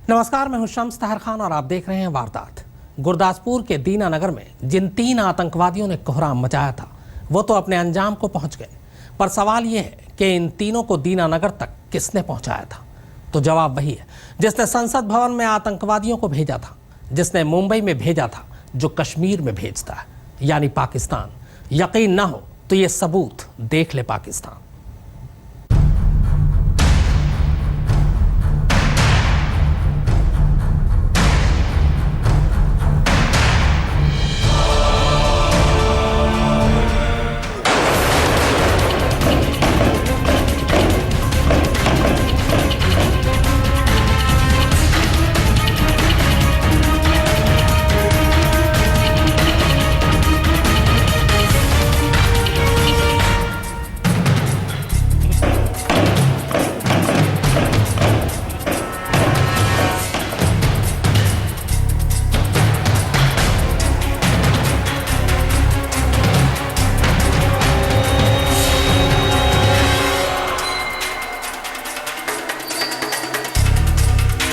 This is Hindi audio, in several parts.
नमस्कार, मैं हूं शम्स ताहिर खान और आप देख रहे हैं वारदात। गुरदासपुर के दीनानगर में जिन 3 आतंकवादियों ने कोहराम मचाया था वो तो अपने अंजाम को पहुंच गए, पर सवाल यह है कि इन तीनों को दीनानगर तक किसने पहुंचाया था। तो जवाब वही है जिसने संसद भवन में आतंकवादियों को भेजा था, जिसने मुंबई में भेजा था, जो कश्मीर में भेजता है, यानी पाकिस्तान। यकीन ना हो तो ये सबूत देख ले पाकिस्तान।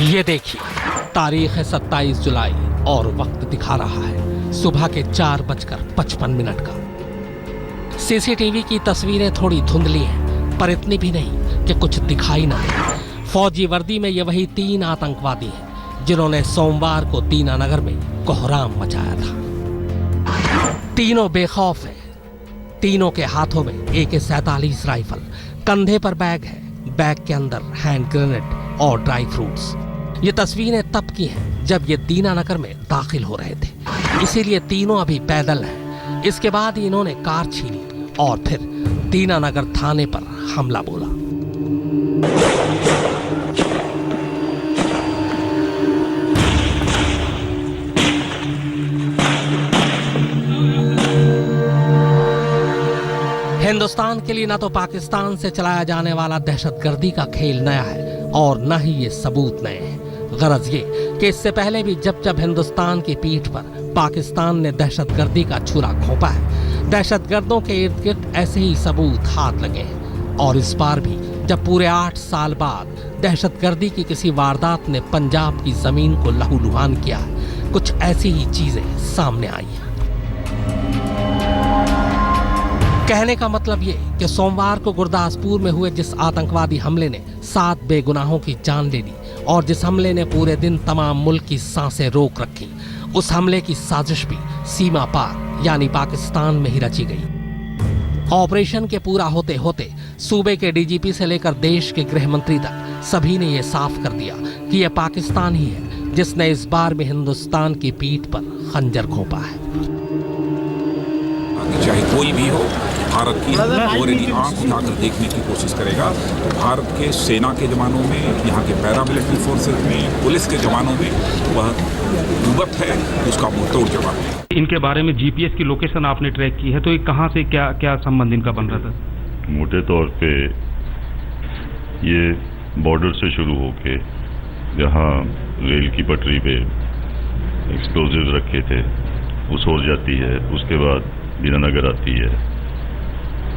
ये देखिए, तारीख है 27 जुलाई और वक्त दिखा रहा है सुबह के 4:55 का। सीसीटीवी की तस्वीरें थोड़ी धुंधली हैं, पर इतनी भी नहीं कि कुछ दिखाई ना दे। फौजी वर्दी में ये वही 3 आतंकवादी हैं जिन्होंने सोमवार को दीनानगर में कोहराम मचाया था। तीनों बेखौफ हैं। तीनों के हाथों में AK-47 राइफल, कंधे पर बैग है, बैग के अंदर हैंड ग्रेनेड और ड्राई फ्रूट्स। ये तस्वीरें तब की हैं जब ये दीनानगर में दाखिल हो रहे थे, इसीलिए तीनों अभी पैदल हैं। इसके बाद ही इन्होंने कार छीनी और फिर दीनानगर थाने पर हमला बोला। हिंदुस्तान के लिए ना तो पाकिस्तान से चलाया जाने वाला दहशतगर्दी का खेल नया है और न ही ये सबूत नए हैं। गरज ये कि इससे पहले भी जब जब हिंदुस्तान की पीठ पर पाकिस्तान ने दहशतगर्दी का छुरा घोंपा है, दहशतगर्दों के इर्द गिर्द ऐसे ही सबूत हाथ लगे हैं। और इस बार भी जब पूरे 8 साल बाद दहशतगर्दी की किसी वारदात ने पंजाब की जमीन को लहूलुहान किया है, कुछ ऐसी ही चीजें सामने आई हैं। कहने का मतलब ये कि सोमवार को गुरदासपुर में हुए जिस आतंकवादी हमले ने 7 बेगुनाहों की जान ले ली और जिस हमले ने पूरे दिन तमाम मुल्क की सांसें रोक रखी, उस हमले की साजिश भी सीमा पार यानी पाकिस्तान में ही रची गई। ऑपरेशन के पूरा होते होते सूबे के DGP से लेकर देश के गृह मंत्री तक सभी ने यह साफ कर दिया कि यह पाकिस्तान ही है जिसने इस बार में हिंदुस्तान की पीठ पर खंजर घोंपा है। चाहे कोई भी हो, भारत की और यदि आंख उठाकर देखने की कोशिश करेगा तो भारत के सेना के जवानों में, यहाँ के पैरामिलिट्री फोर्सेस में, पुलिस के जवानों में वह कुव्वत है, उसका मुंहतोड़ जवाब है। इनके बारे में GPS की लोकेशन आपने ट्रैक की है, तो ये कहाँ से क्या क्या संबंध इनका बन रहा था? मोटे तौर पे ये बॉर्डर से शुरू होके जहाँ रेल की पटरी पे एक्सप्लोजिव रखे थे उस ओर जाती है, उसके बाद दीनानगर आती है,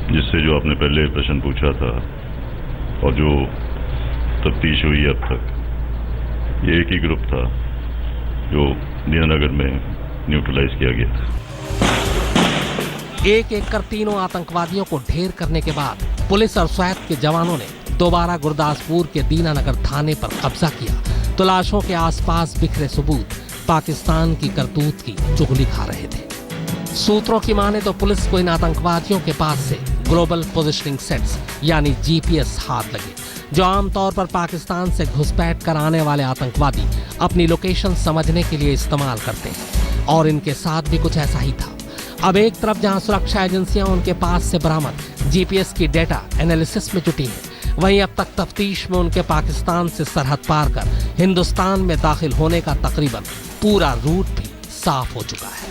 जिससे जो आपने पहले प्रश्न पूछा था और जो तफ्तीश हुई अब तक, ये एक ही ग्रुप था जो दीनानगर में न्यूट्रलाइज किया गया था। एक एक कर तीनों आतंकवादियों को ढेर करने के बाद पुलिस और स्वायत्त के जवानों ने दोबारा गुरदासपुर के दीनानगर थाने पर कब्जा किया तो लाशों के आसपास बिखरे सबूत पाकिस्तान की करतूत की चुगली खा रहे थे। सूत्रों की माने तो पुलिस को इन आतंकवादियों के पास से ग्लोबल पोजिशनिंग सेट्स यानी GPS हाथ लगे, जो आमतौर पर पाकिस्तान से घुसपैठ कर आने वाले आतंकवादी अपनी लोकेशन समझने के लिए इस्तेमाल करते हैं। और इनके साथ भी कुछ ऐसा ही था। अब एक तरफ जहां सुरक्षा एजेंसियां उनके पास से बरामद GPS की डेटा एनालिसिस में जुटी हैं, वहीं अब तक तफ्तीश में उनके पाकिस्तान से सरहद पार कर हिंदुस्तान में दाखिल होने का तकरीबन पूरा रूट भी साफ हो चुका है।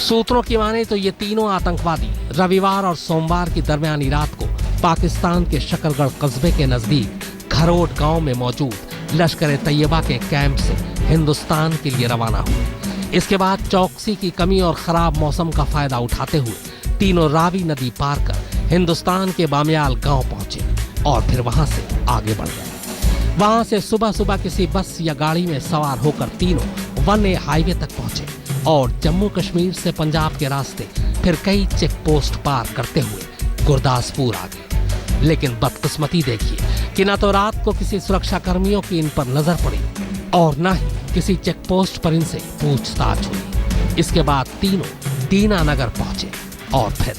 सूत्रों की माने तो ये तीनों आतंकवादी रविवार और सोमवार की दरमियानी रात को पाकिस्तान के शकरगढ़ कस्बे के नजदीक घरोट गांव में मौजूद लश्कर तैयबा के कैंप से हिंदुस्तान के लिए रवाना हुए। इसके बाद चौकसी की कमी और खराब मौसम का फायदा उठाते हुए तीनों रावी नदी पार कर हिंदुस्तान के बामियाल गांव पहुंचे और फिर वहां से आगे बढ़ गए। वहां से सुबह सुबह किसी बस या गाड़ी में सवार होकर तीनों 1A हाईवे तक पहुंचे और जम्मू कश्मीर से पंजाब के रास्ते फिर कई चेक पोस्ट पार करते हुए गुरदासपुर आ गए। लेकिन बदकिस्मती देखिए कि न तो रात को किसी सुरक्षा कर्मियों की इन पर नजर पड़ी और न ही किसी चेक पोस्ट पर इनसे पूछताछ हुई। इसके बाद तीनों दीनानगर पहुंचे और फिर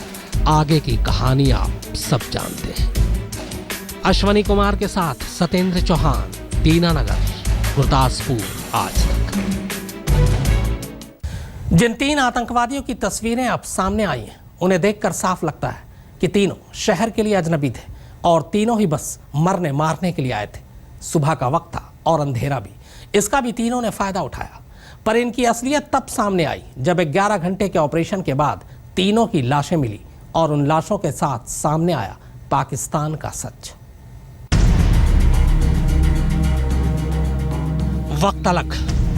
आगे की कहानी आप सब जानते हैं। अश्वनी कुमार के साथ सत्येंद्र चौहान, दीनानगर, गुरदासपुर आज तक। जिन 3 आतंकवादियों की तस्वीरें अब सामने आई हैं, उन्हें देखकर साफ लगता है कि तीनों शहर के लिए अजनबी थे और तीनों ही बस मरने मारने के लिए आए थे। सुबह का वक्त था और अंधेरा भी, इसका भी तीनों ने फायदा उठाया। पर इनकी असलियत तब सामने आई जब 11 घंटे के ऑपरेशन के बाद तीनों की लाशें मिली और उन लाशों के साथ सामने आया पाकिस्तान का सच। वक्त अलग,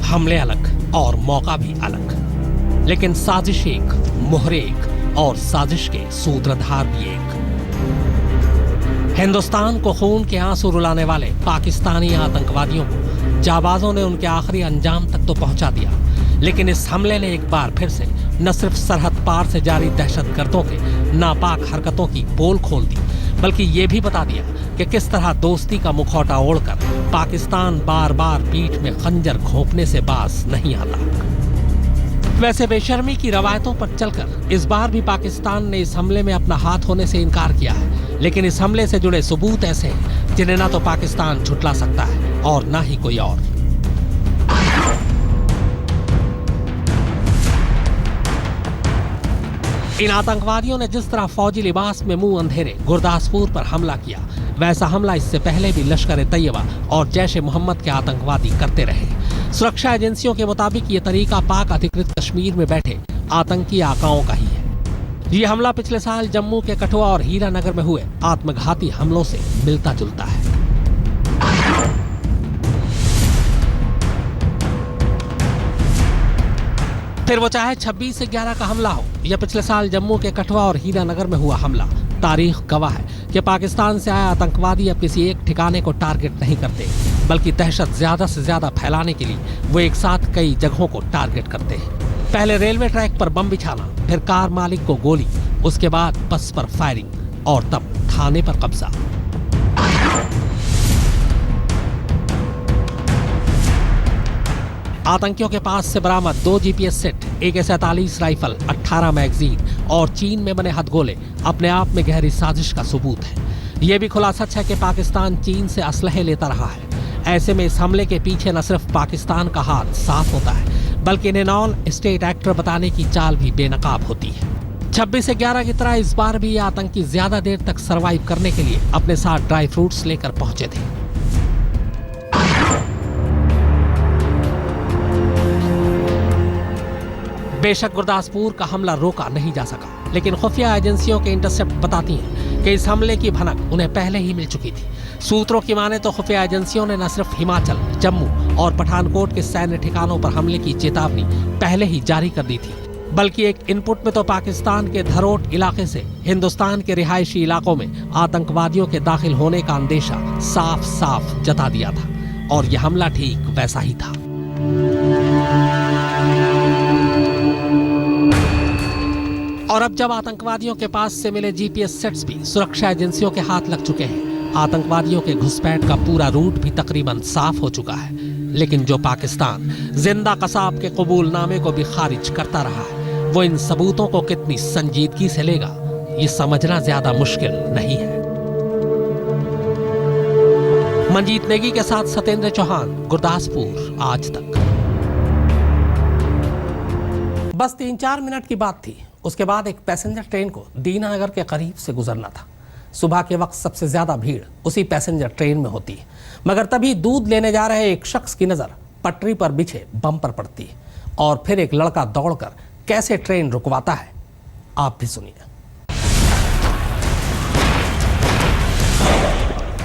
हमले अलग और मौका भी अलग, लेकिन साजिश एक, मोहरे एक और साजिश के सूत्रधार भी एक। हिंदुस्तान को खून के आंसू रुलाने वाले पाकिस्तानी आतंकवादियों को जाबाजों ने उनके आखिरी अंजाम तक तो पहुंचा दिया, लेकिन इस हमले ने एक बार फिर से न सिर्फ सरहद पार से जारी दहशतगर्दों के नापाक हरकतों की पोल खोल दी, बल्कि ये भी बता दिया कि किस तरह दोस्ती का मुखौटा ओढ़कर पाकिस्तान बार बार पीठ में खंजर घोंपने से बाज नहीं आता। वैसे बेशर्मी की रवायतों पर चलकर इस बार भी पाकिस्तान ने इस हमले में अपना हाथ होने से इनकार किया है, लेकिन इस हमले से जुड़े सबूत ऐसे हैं जिन्हें ना तो पाकिस्तान झुठला सकता है और ना ही कोई और। इन आतंकवादियों ने जिस तरह फौजी लिबास में मुंह अंधेरे गुरदासपुर पर हमला किया, वैसा हमला इससे पहले भी लश्कर-ए-तैयबा और जैश-ए-मोहम्मद के आतंकवादी करते रहे। सुरक्षा एजेंसियों के मुताबिक ये तरीका पाक अधिकृत कश्मीर में बैठे आतंकी आकाओं का ही है। ये हमला पिछले साल जम्मू के कठुआ और हीरानगर में हुए आत्मघाती हमलों से मिलता जुलता है। फिर वो चाहे 26/11 का हमला हो या पिछले साल जम्मू के कठुआ और हीरानगर में हुआ हमला, तारीख गवाह है कि पाकिस्तान से आए आतंकवादी अब किसी एक ठिकाने को टारगेट नहीं करते, बल्कि दहशत ज्यादा से ज्यादा फैलाने के लिए वो एक साथ कई जगहों को टारगेट करते हैं। पहले रेलवे ट्रैक पर बम बिछाना, फिर कार मालिक को गोली, उसके बाद बस पर फायरिंग और तब थाने पर कब्जा। आतंकियों के पास से बरामद 2 GPS set, AK-47 rifle, 18 magazine और चीन में बने हथगोले अपने आप में गहरी साजिश का सबूत है। यह भी खुला सच है कि पाकिस्तान चीन से असलहे लेता रहा है। ऐसे में इस हमले के पीछे न सिर्फ पाकिस्तान का हाथ साफ होता है, बल्कि इन्हें नॉन स्टेट एक्टर बताने की चाल भी बेनकाब होती है। 26/11 की तरह इस बार भी ये आतंकी ज्यादा देर तक सरवाइव करने के लिए अपने साथ ड्राई फ्रूट्स लेकर पहुंचे थे। बेशक गुरदासपुर का हमला रोका नहीं जा सका, लेकिन खुफिया एजेंसियों के इंटरसेप्ट बताती हैं कि इस हमले की भनक उन्हें पहले ही मिल चुकी थी। सूत्रों की माने तो खुफिया एजेंसियों ने न सिर्फ हिमाचल, जम्मू और पठानकोट के सैन्य ठिकानों पर हमले की चेतावनी पहले ही जारी कर दी थी, बल्कि एक इनपुट में तो पाकिस्तान के धरोट इलाके से हिंदुस्तान के रिहायशी इलाकों में आतंकवादियों के दाखिल होने का अंदेशा साफ साफ जता दिया था, और यह हमला ठीक वैसा ही था। और अब जब आतंकवादियों के पास से मिले GPS सेट्स भी सुरक्षा एजेंसियों के हाथ लग चुके हैं, आतंकवादियों के घुसपैठ का पूरा रूट भी तकरीबन साफ हो चुका है, लेकिन जो पाकिस्तान जिंदा कसाब के कबूलनामे को भी खारिज करता रहा है, वो इन सबूतों को कितनी संजीदगी से लेगा, ये समझना ज्यादा मुश्किल नहीं है। मंजीत नेगी के साथ सत्येंद्र चौहान, गुरदासपुर आज तक। बस 3-4 मिनट की बात थी। उसके बाद एक पैसेंजर ट्रेन को दीनानगर के करीब से गुजरना था। सुबह के वक्त सबसे ज्यादा भीड़ उसी पैसेंजर ट्रेन में होती है, मगर तभी दूध लेने जा रहे एक शख्स की नजर पटरी पर बिछे बम पर पड़ती है, और फिर एक लड़का दौड़कर कैसे ट्रेन रुकवाता है, आप भी सुनिए।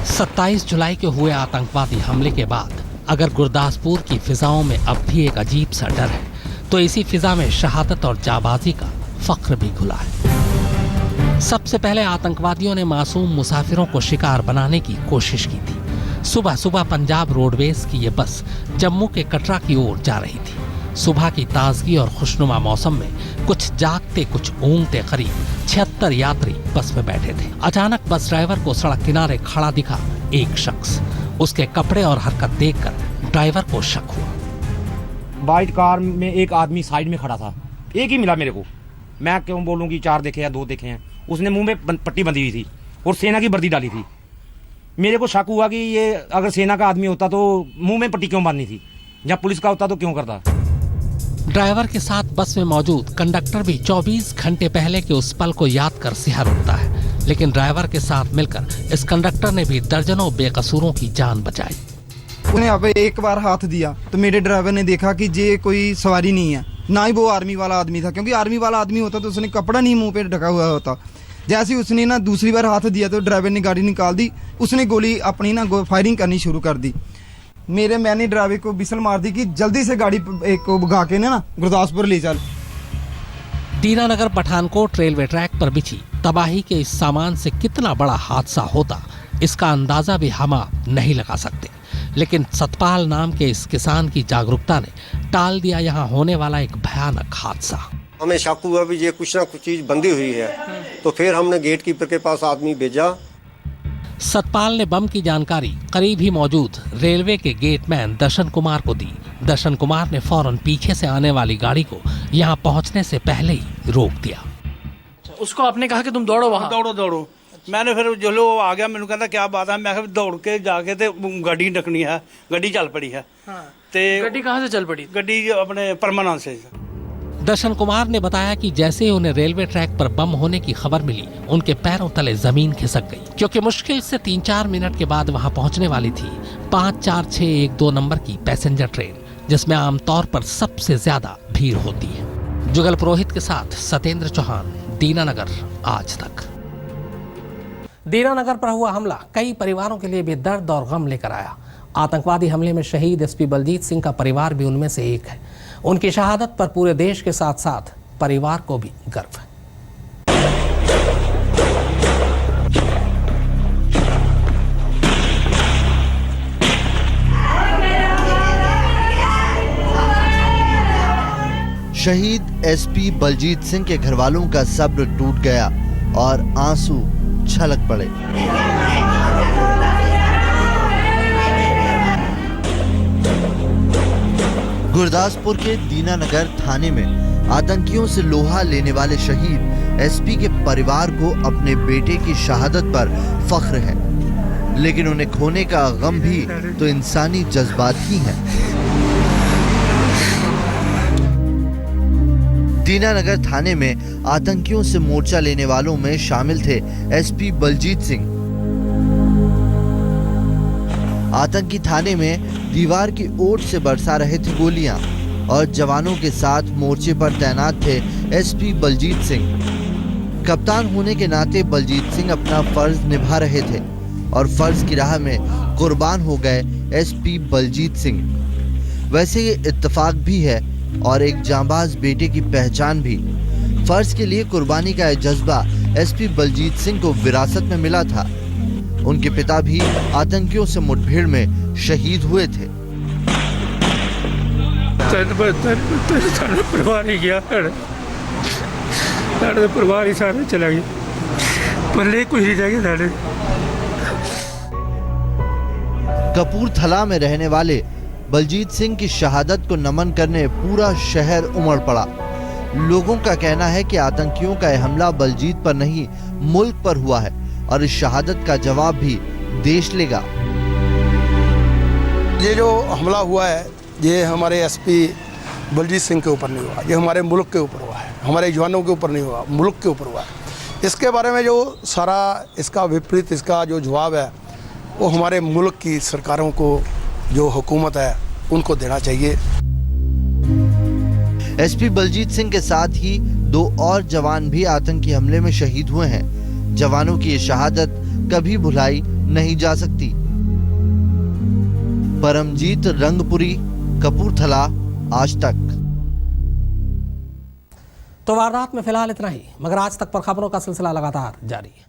27 जुलाई के हुए आतंकवादी हमले के बाद अगर गुरदासपुर की फिजाओं में अब भी एक अजीब सा डर है, तो इसी फिजा में शहादत और जाबाजी का फख्र भी घुला है। सबसे पहले आतंकवादियों ने मासूम मुसाफिरों को शिकार बनाने की कोशिश की थी। सुबह सुबह पंजाब रोडवेज की ये बस जम्मू के कटरा की ओर जा रही थी। सुबह की ताजगी और खुशनुमा मौसम में कुछ जागते कुछ ऊँगते करीब 76 यात्री बस में बैठे थे। अचानक बस ड्राइवर को सड़क किनारे खड़ा दिखा एक शख्स। उसके कपड़े और हरकत देखकर ड्राइवर को शक हुआ। वाइट कार में एक आदमी साइड में खड़ा था, एक ही मिला मेरे को। मैं क्यों बोलूं कि 4 देखे या 2 देखे हैं। उसने मुंह में पट्टी बंधी हुई थी और सेना की वर्दी डाली थी। मेरे को शक हुआ कि ये अगर सेना का आदमी होता तो मुंह में पट्टी क्यों बांधनी थी, या पुलिस का होता तो क्यों करता। ड्राइवर के साथ बस में मौजूद कंडक्टर भी 24 घंटे पहले के उस पल को याद कर सिहर उठता है, लेकिन ड्राइवर के साथ मिलकर इस कंडक्टर ने भी दर्जनों बेकसूरों की जान बचाई। उसने यहाँ पे एक बार हाथ दिया तो मेरे ड्राइवर ने देखा कि ये कोई सवारी नहीं है, ना ही वो आर्मी वाला आदमी था, क्योंकि आर्मी वाला आदमी होता तो उसने कपड़ा नहीं मुंह पे ढका हुआ होता। जैसे ही उसने ना दूसरी बार हाथ दिया तो ड्राइवर ने गाड़ी निकाल दी, उसने गोली अपनी ना फायरिंग करनी शुरू कर दी। मैंने ड्राइवर को बिसल मार दी कि जल्दी से गाड़ी एक को भगा के ना गुरदासपुर ले चल। दीनानगर पठानकोट रेलवे ट्रैक पर बिछी तबाही के इस सामान से कितना बड़ा हादसा होता, इसका अंदाजा भी हम आप नहीं लगा सकते। लेकिन सतपाल नाम के इस किसान की जागरूकता ने टाल दिया यहाँ होने वाला एक भयानक हादसा। हमें शक हुआ भी ये कुछ ना कुछ चीज बंधी हुई है, तो फिर हमने गेट कीपर के पास आदमी भेजा। सतपाल ने बम की जानकारी करीब ही मौजूद रेलवे के गेटमैन दर्शन कुमार को दी। दर्शन कुमार ने फौरन पीछे से आने वाली गाड़ी को यहाँ पहुँचने से पहले ही रोक दिया। उसको आपने कहा कि तुम दौड़ो वहाँ। दौड़ो। मैंने फिर जो लोग आ गया, मैंने कहता क्या बात है, मैं दौड़ के जाके ते गाड़ी डकनी है, गाड़ी चल पड़ी है। ते गड्डी कहाँ से चल पड़ी? गड्डी अपने परमानेंट से। दर्शन कुमार ने बताया कि जैसे ही उन्हें रेलवे ट्रैक पर बम होने की खबर मिली, उनके पैरों तले जमीन खिसक गई, क्योंकि मुश्किल से 3-4 मिनट के बाद वहां पहुंचने वाली थी 54612 नंबर की पैसेंजर ट्रेन, जिसमें आमतौर पर सबसे ज्यादा भीड़ होती है। जुगल पुरोहित के साथ सत्येंद्र चौहान, दीनानगर आज तक। दीनानगर पर हुआ हमला कई परिवारों के लिए भी दर्द और गम लेकर आया। आतंकवादी हमले में शहीद एसपी बलजीत सिंह का परिवार भी उनमें से एक है। उनकी शहादत पर पूरे देश के साथ साथ परिवार को भी गर्व है। शहीद एसपी बलजीत सिंह के घरवालों का सब्र टूट गया और आंसू छलक पड़े। गुरदासपुर के दीनानगर थाने में आतंकियों से लोहा लेने वाले शहीद एसपी के परिवार को अपने बेटे की शहादत पर फख्र है, लेकिन उन्हें खोने का गम भी तो इंसानी जज्बात ही है। दीनानगर थाने में आतंकियों से मोर्चा लेने वालों में शामिल थे एसपी बलजीत सिंह। आतंकी थाने में दीवार की ओट से बरसा रहे थे गोलियां और जवानों के साथ मोर्चे पर तैनात थे एसपी बलजीत सिंह। कप्तान होने के नाते बलजीत सिंह अपना फर्ज निभा रहे थे और फर्ज की राह में कुर्बान हो गए एसपी बलजीत सिंह। वैसे ये इत्तेफाक भी है और एक जांबाज बेटे की पहचान भी। फर्ज के लिए कुर्बानी का यह जज्बा एसपी बलजीत सिंह को विरासत में मिला था। उनके पिता भी आतंकियों से मुठभेड़ में शहीद हुए थे। परिवार ही गया, परिवार ही सारे चला गया, पल्ले कुछ नहीं रह गया। कपूरथला में रहने वाले बलजीत सिंह की शहादत को नमन करने पूरा शहर उमड़ पड़ा। लोगों का कहना है कि आतंकियों का यह हमला बलजीत पर नहीं, मुल्क पर हुआ है और इस शहादत का जवाब भी देश लेगा। ये जो हमला हुआ है ये हमारे एसपी बलजीत सिंह के ऊपर नहीं हुआ, ये हमारे मुल्क के ऊपर हुआ है, हमारे जवानों के ऊपर नहीं हुआ, मुल्क के ऊपर हुआ है। इसके बारे में जो सारा इसका विपरीत इसका जो जवाब है वो हमारे मुल्क की सरकारों को, जो हुकूमत है, उनको देना चाहिए। एसपी बलजीत सिंह के साथ ही 2 और जवान भी आतंकी हमले में शहीद हुए हैं। जवानों की ये शहादत कभी भुलाई नहीं जा सकती। परमजीत रंगपुरी, कपूरथला, आज तक। तो वारदात में फिलहाल इतना ही, मगर आज तक पर खबरों का सिलसिला लगातार जारी है।